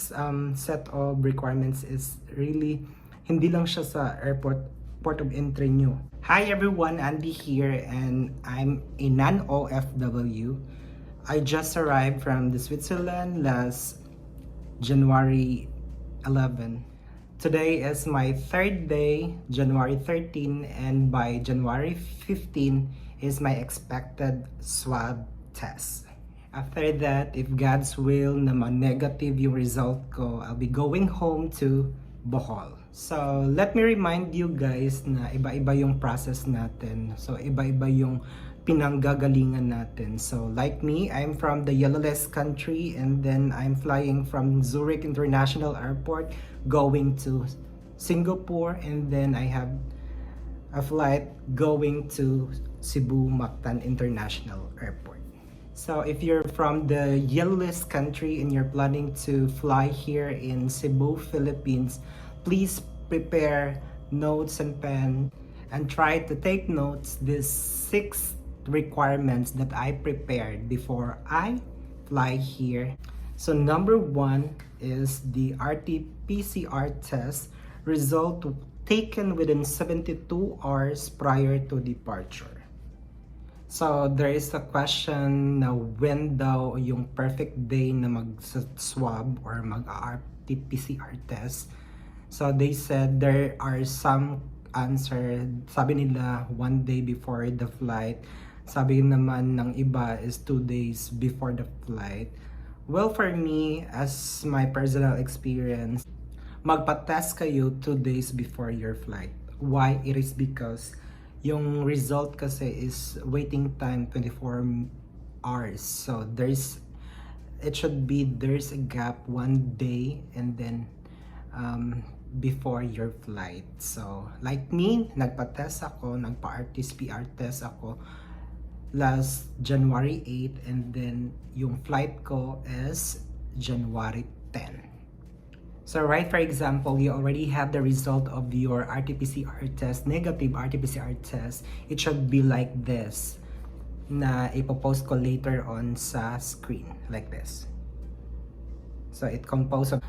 this set of requirements is really hindi lang siya sa port of entry nyo. Hi everyone, Andy here, and I'm a non-OFW. I just arrived from the Switzerland last January 11. Today is my third day, January 13, and by January 15 is my expected swab test. After that, if God's will na negative yung result ko, I'll be going home to Bohol. So, let me remind you guys na iba-iba yung process natin. So, iba-iba yung pinanggagalingan natin. So, like me, I'm from the yellow list country, and then I'm flying from Zurich International Airport going to Singapore, and then I have a flight going to Cebu Mactan International Airport. So if you're from the yellow list country and you're planning to fly here in Cebu, Philippines, please prepare notes and pen and try to take notes these 6 requirements that I prepared before I fly here. So number 1 is the RT-PCR test result taken within 72 hours prior to departure. So there is a question na when daw yung perfect day na mag-swab or mag-RT-PCR test. So they said there are some answer. Sabi nila 1 day before the flight. Sabi naman ng iba is 2 days before the flight. Well, for me, as my personal experience, magpa-test kayo 2 days before your flight. Why? It is because yung result kasi is waiting time 24 hours. So there's a gap 1 day and then before your flight. So like me, nagpa-test ako, nagpa-RT-PCR test ako last January 8, and then yung flight ko is January 10. So right, for example, you already have the result of your RT-PCR test, negative RT-PCR test. It should be like this, na ipopost ko later on sa screen, like this. So it composed of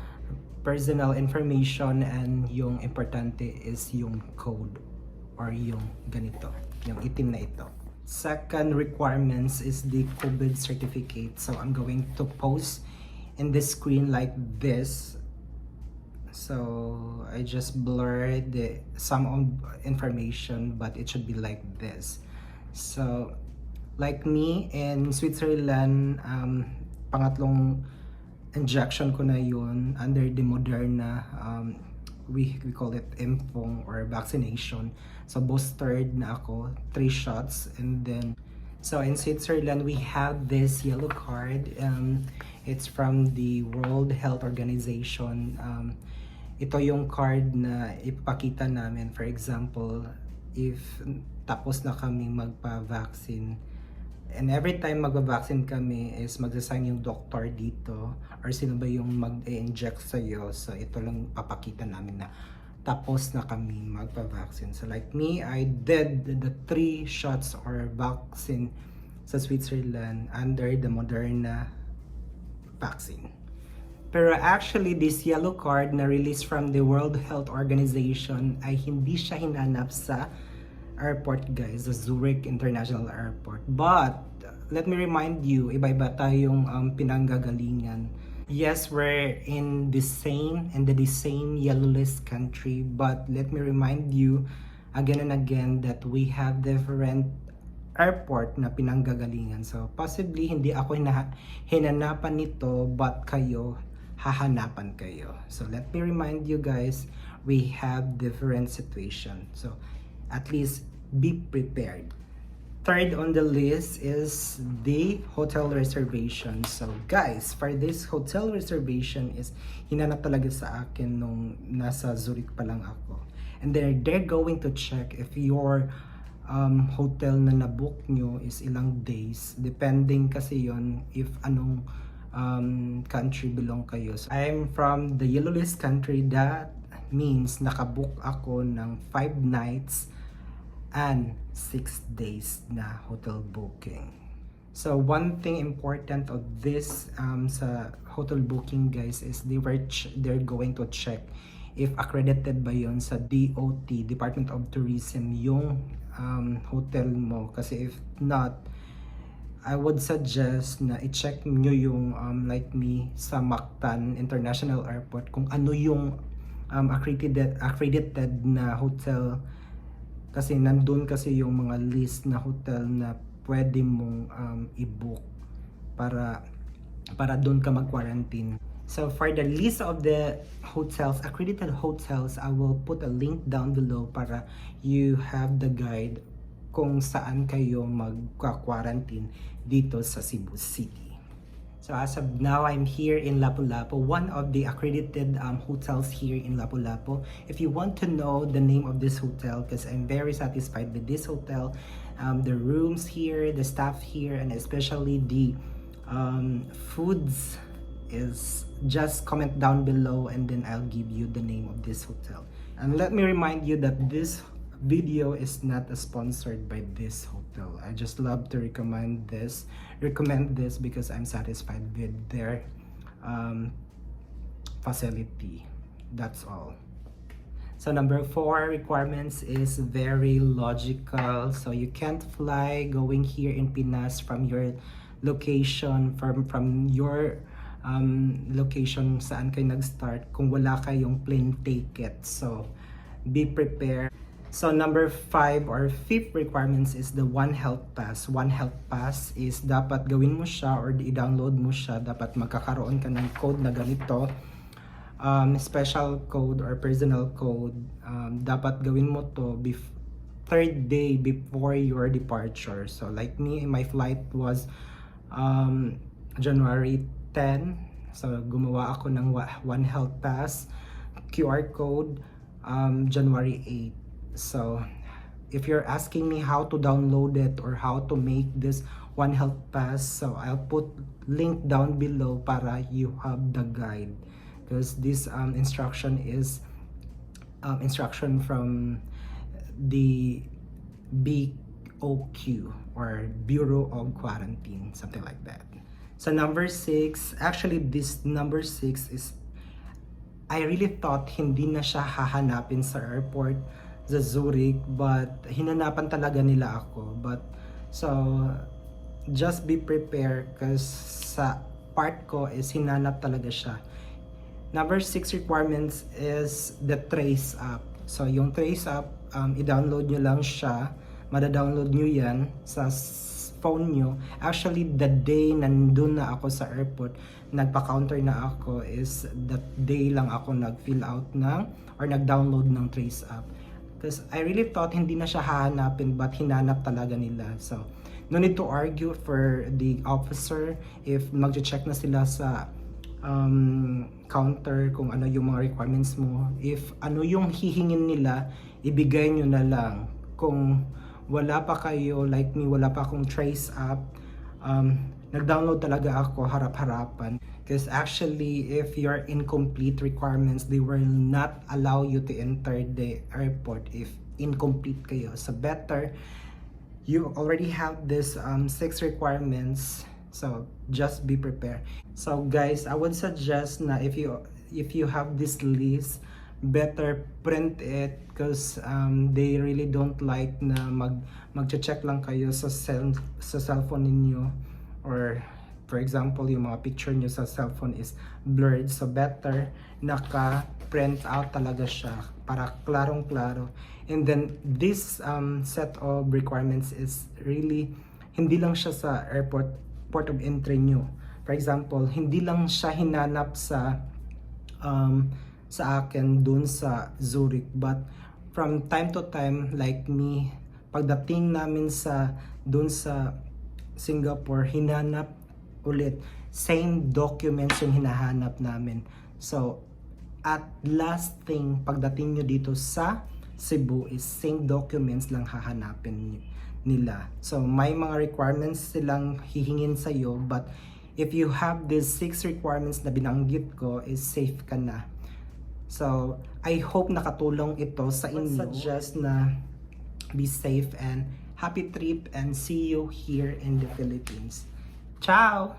personal information, and yung importante is yung code or yung ganito, yung itim na ito. Second requirements is the COVID certificate. So I'm going to post in the screen like this. So I just blurred some information, but it should be like this. So like me in Switzerland, pangatlong injection ko na yun under the Moderna, we call it impong or vaccination. So boosted na ako, 3 shots, and then so in Switzerland we have this yellow card. It's from the World Health Organization. Ito yung card na ipakita namin, for example, if tapos na kami magpa-vaccine. And every time magpa-vaccine kami is magsasign yung doctor dito or sino ba yung mag-inject sa'yo. So ito lang papakita namin na tapos na kami magpa-vaccine. So like me, I did the 3 shots or vaccine sa Switzerland under the Moderna vaccine. Pero actually, this yellow card na released from the World Health Organization ay hindi siya hinanap sa airport, guys, the Zurich International Airport. But let me remind you, iba-iba tayong pinanggagalingan. Yes, we're in the same yellow list country, but let me remind you again and again that we have different airport na pinanggagalingan. So possibly hindi ako hinanapan nito, but kayo hahanapan kayo. So let me remind you guys, we have different situation. So at least be prepared. Third on the list is the hotel reservation. So guys, for this hotel reservation is hinanap talaga sa akin nung nasa Zurich pa lang ako. And then they're going to check if your hotel na nabook nyo is ilang days. Depending kasi yon if anong country belong kayo. So, I'm from the yellow list country. That means nakabook ako ng 5 nights and 6 days na hotel booking. So one thing important of this sa hotel booking guys is they're going to check if accredited ba yon sa DOT, Department of Tourism, yung hotel mo. Kasi if not, I would suggest na i-check nyo yung like me sa Mactan International Airport kung ano yung accredited na hotel, kasi nandun kasi yung mga list na hotel na pwede mong i-book para doon ka mag-quarantine. So for the list of the hotels, accredited hotels, I will put a link down below para you have the guide kung saan kayo magka-quarantine dito sa Cebu City. So as of now, I'm here in Lapu-Lapu, one of the accredited hotels here in Lapu-Lapu. If you want to know the name of this hotel, because I'm very satisfied with this hotel, the rooms here, the staff here, and especially the foods, is just comment down below and then I'll give you the name of this hotel. And let me remind you that this video is not sponsored by this hotel. I just love to recommend this because I'm satisfied with their facility. That's all. So number 4 requirements is very logical. So you can't fly going here in Pinas from your location, from your location saan kayo nag-start kung wala kayong plane ticket. So be prepared. So number 5 or 5th requirements is the One Health Pass. One Health Pass is dapat gawin mo siya or i-download mo siya. Dapat magkakaroon ka ng code na ganito. Special code or personal code. Dapat gawin mo to third day before your departure. So like me, my flight was January 10. So gumawa ako ng One Health Pass QR code January 8. So if you're asking me how to download it or how to make this One Health Pass, so I'll put link down below para you have the guide, because this instruction is instruction from the BOQ or Bureau of Quarantine, something like that. So number 6, actually this number 6 is, I really thought hindi na siya hahanapin sa airport sa Zurich, but hinanapan talaga nila ako. But so just be prepared because sa part ko is hinanap talaga siya. Number 6 requirements is the Trace app. So yung Trace app, i-download nyo lang siya. Mada-download nyo yan sa phone nyo. Actually, the day nandun na ako sa airport, nagpa-counter na ako, is that day lang ako nag-fill out ng or nag-download ng Trace app. Because I really thought hindi na siya hahanapin, but hinanap talaga nila. So, no need to argue for the officer if mag-check na sila sa counter kung ano yung mga requirements mo. If ano yung hihingin nila, ibigay nyo na lang. Kung wala pa kayo, like me, wala pa akong Trace app, nag-download talaga ako harap-harapan. Because actually, if you're incomplete requirements, they will not allow you to enter the airport if incomplete kayo. So better, you already have this 6 requirements, so just be prepared. So guys, I would suggest na if you have this list, better print it, because they really don't like na mag-check lang kayo sa cellphone ninyo, or for example yung mga picture nyo sa cellphone is blurred. So better naka-print out talaga siya para klarong-klaro. And then this set of requirements is really hindi lang siya sa port of entry nyo. For example, hindi lang siya hinanap sa akin dun sa Zurich, but from time to time, like me, pagdating namin dun sa Singapore, hinanap ulit same documents yung hinahanap namin. So at last thing, pagdating nyo dito sa Cebu is same documents lang hahanapin nila. So may mga requirements silang hihingin sa'yo, but if you have these 6 requirements na binanggit ko, is safe ka na. So, I hope nakatulong ito sa inyo. I suggest na be safe and Happy trip and see you here in the Philippines. Ciao!